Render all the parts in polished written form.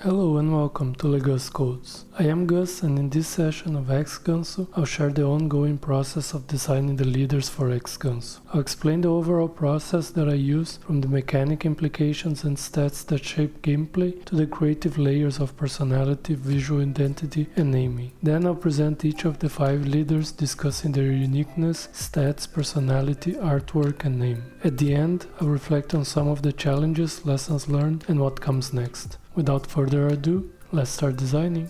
Hello and welcome to Gus Codes. I am Gus, and in this session of xganso, I'll share the ongoing process of designing the leaders for xganso. I'll explain the overall process that I use, from the mechanic implications and stats that shape gameplay to the creative layers of personality, visual identity, and naming. Then I'll present each of the 5 leaders, discussing their uniqueness, stats, personality, artwork, and name. At the end, I'll reflect on some of the challenges, lessons learned, and what comes next. Without further ado, let's start designing.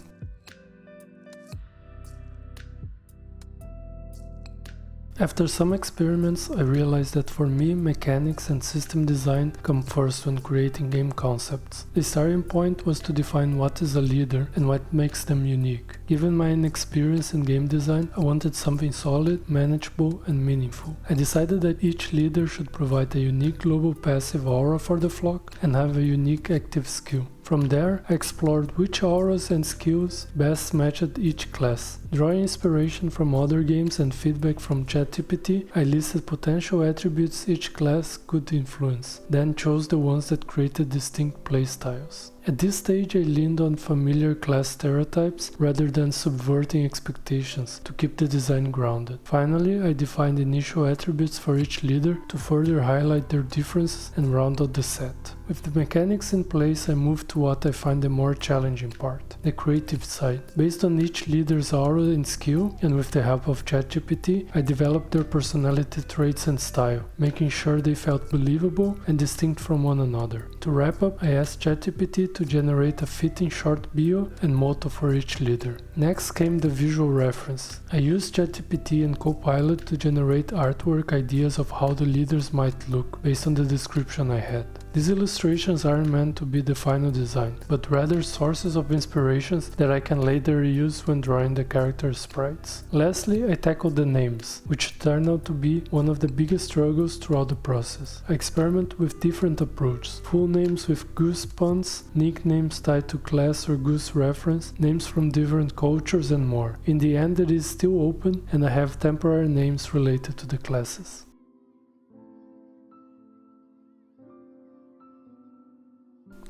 After some experiments, I realized that for me, mechanics and system design come first when creating game concepts. The starting point was to define what is a leader and what makes them unique. Given my inexperience in game design, I wanted something solid, manageable, and meaningful. I decided that each leader should provide a unique global passive aura for the flock and have a unique active skill. From there, I explored which auras and skills best matched each class. Drawing inspiration from other games and feedback from ChatGPT, I listed potential attributes each class could influence, then chose the ones that created distinct playstyles. At this stage, I leaned on familiar class stereotypes rather than subverting expectations to keep the design grounded. Finally, I defined initial attributes for each leader to further highlight their differences and round out the set. With the mechanics in place, I moved to what I find the more challenging part, the creative side. Based on each leader's aura and skill, and with the help of ChatGPT, I developed their personality traits and style, making sure they felt believable and distinct from one another. To wrap up, I asked ChatGPT to generate a fitting short bio and motto for each leader. Next came the visual reference. I used ChatGPT and Copilot to generate artwork ideas of how the leaders might look, based on the description I had. These illustrations aren't meant to be the final design, but rather sources of inspirations that I can later use when drawing the character sprites. Lastly, I tackled the names, which turned out to be one of the biggest struggles throughout the process. I experiment with different approaches: full names with goose puns, nicknames tied to class or goose reference, names from different cultures, and more. In the end, it is still open, and I have temporary names related to the classes.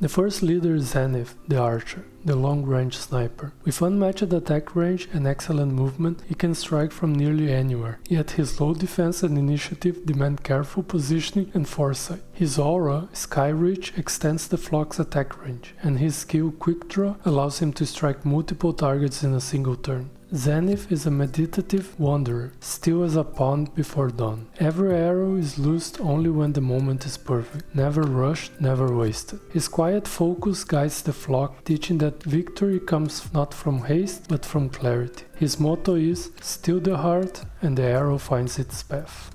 The first leader is Zenith, the archer, the long-range sniper. With unmatched attack range and excellent movement, he can strike from nearly anywhere, yet his low defense and initiative demand careful positioning and foresight. His aura, Sky Reach, extends the flock's attack range, and his skill Quick Draw allows him to strike multiple targets in a single turn. Zenith is a meditative wanderer, still as a pond before dawn. Every arrow is loosed only when the moment is perfect, never rushed, never wasted. His quiet focus guides the flock, teaching that victory comes not from haste, but from clarity. His motto is, "Still the heart, and the arrow finds its path."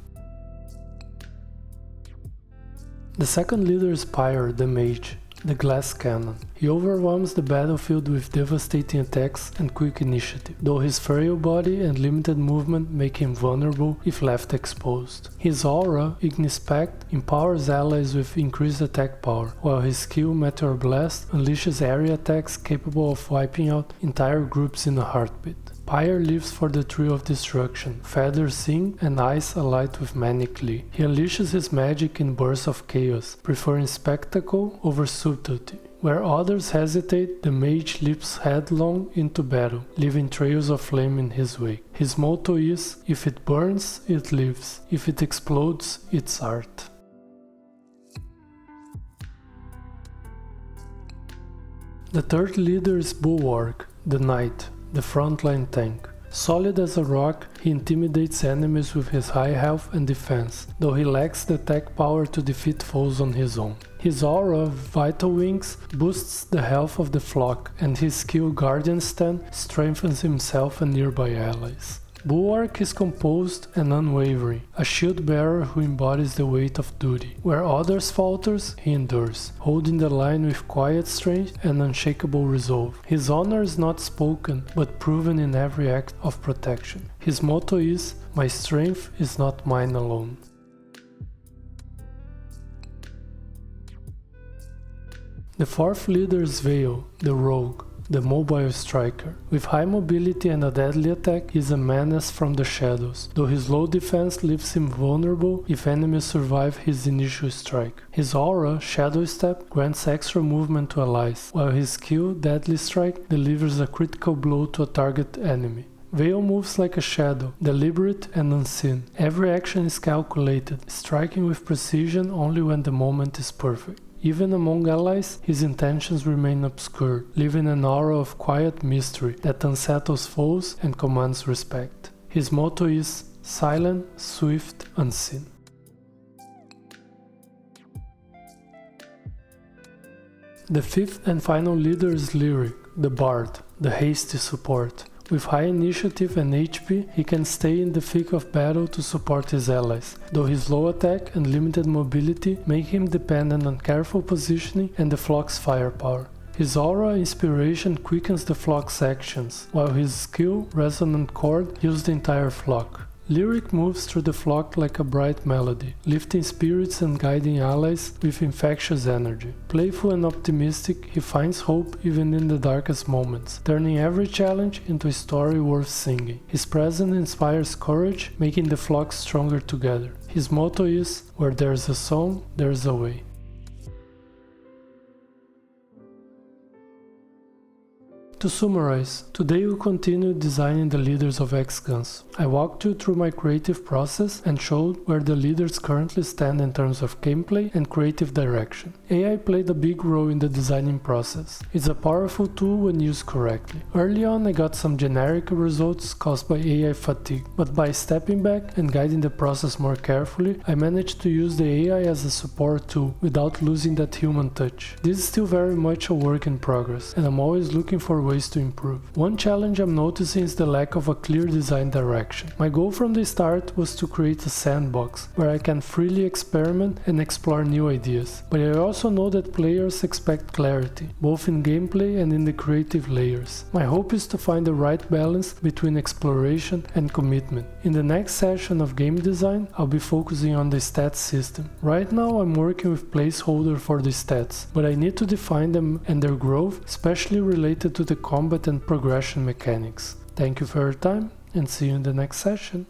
The second leader is Pyre, the mage, the glass cannon. He overwhelms the battlefield with devastating attacks and quick initiative, though his frail body and limited movement make him vulnerable if left exposed. His aura, Ignis Pact, empowers allies with increased attack power, while his skill Meteor Blast unleashes area attacks capable of wiping out entire groups in a heartbeat. Pyre lives for the thrill of destruction, feathers sing, and eyes alight with manic glee. He unleashes his magic in bursts of chaos, preferring spectacle over subtlety. Where others hesitate, the mage leaps headlong into battle, leaving trails of flame in his wake. His motto is, "If it burns, it lives. If it explodes, it's art." The third leader is Bulwark, the knight, the frontline tank. Solid as a rock, he intimidates enemies with his high health and defense, though he lacks the attack power to defeat foes on his own. His aura, Vital Wings, boosts the health of the flock, and his skill Guardian Stand strengthens himself and nearby allies. Bulwark is composed and unwavering, a shield bearer who embodies the weight of duty. Where others falters, he endures, holding the line with quiet strength and unshakable resolve. His honor is not spoken, but proven in every act of protection. His motto is, "My strength is not mine alone." The fourth leader is Veil, the rogue, the mobile striker. With high mobility and a deadly attack, he is a menace from the shadows, though his low defense leaves him vulnerable if enemies survive his initial strike. His aura, Shadow Step, grants extra movement to allies, while his skill, Deadly Strike, delivers a critical blow to a target enemy. Veil moves like a shadow, deliberate and unseen. Every action is calculated, striking with precision only when the moment is perfect. Even among allies, his intentions remain obscure, leaving an aura of quiet mystery that unsettles foes and commands respect. His motto is silent, swift, unseen. The fifth and final leader is Lyric, the Bard, the hasty support. With high initiative and HP, he can stay in the thick of battle to support his allies, though his low attack and limited mobility make him dependent on careful positioning and the flock's firepower. His aura inspiration quickens the flock's actions, while his skill, Resonant Chord, heals the entire flock. Lyric moves through the flock like a bright melody, lifting spirits and guiding allies with infectious energy. Playful and optimistic, he finds hope even in the darkest moments, turning every challenge into a story worth singing. His presence inspires courage, making the flock stronger together. His motto is, "Where there's a song, there's a way." To summarize, today we continue designing the leaders of xganso. I walked you through my creative process and showed where the leaders currently stand in terms of gameplay and creative direction. AI played a big role in the designing process. It's a powerful tool when used correctly. Early on I got some generic results caused by AI fatigue, but by stepping back and guiding the process more carefully, I managed to use the AI as a support tool without losing that human touch. This is still very much a work in progress, and I'm always looking for ways to improve. One challenge I'm noticing is the lack of a clear design direction. My goal from the start was to create a sandbox where I can freely experiment and explore new ideas, but I also know that players expect clarity, both in gameplay and in the creative layers. My hope is to find the right balance between exploration and commitment. In the next session of game design, I'll be focusing on the stats system. Right now I'm working with placeholders for the stats, but I need to define them and their growth, especially related to the combat and progression mechanics. Thank you for your time and see you in the next session.